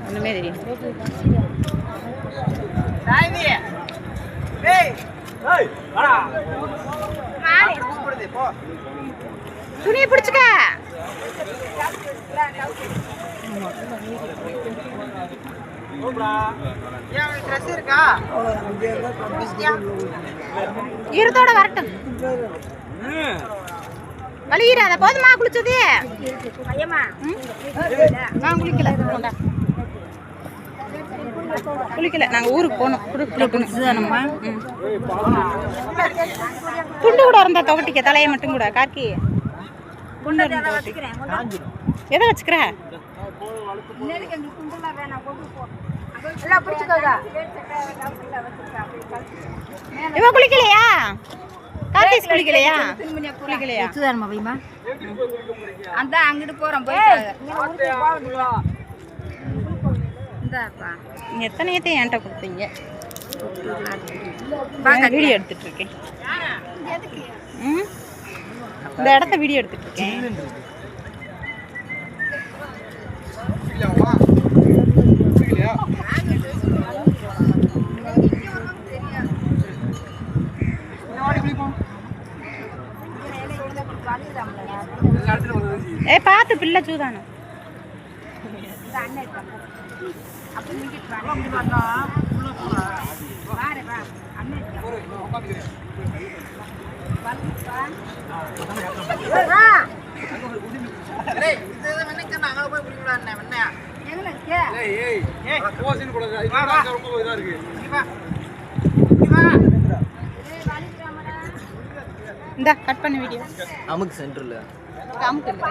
ஒன்றுமே தெரியும். துணியை பிடிச்சுக்க. ஈரத்தோட வரட்டும். வலிக்கிறாத போதுமா குளிச்சது? நான் குளிக்கல நாங்க ஊருக்கு போனோம். துண்டு கூட இருந்தா துவட்டிக்க தலையை மட்டும் கூட காக்கி எதை வச்சுக்கிற? இவ குளிக்கலையா? கார்த்திஸ் குளிக்கலையா? குளிக்கலையா? அந்த அங்கிட்டு போறோம். நீங்க எத்தனையத்தையும் என்கிட்ட கொடுத்தீங்க. வீடியோ எடுத்துட்டு இருக்கேன். இந்த இடத்த வீடியோ எடுத்துட்டு இருக்கேன். பார்த்து பிள்ளை சூதானம். இந்த கட் பண்ண வீடியோ நமக்கு சென்டர்ல காமிக்கல.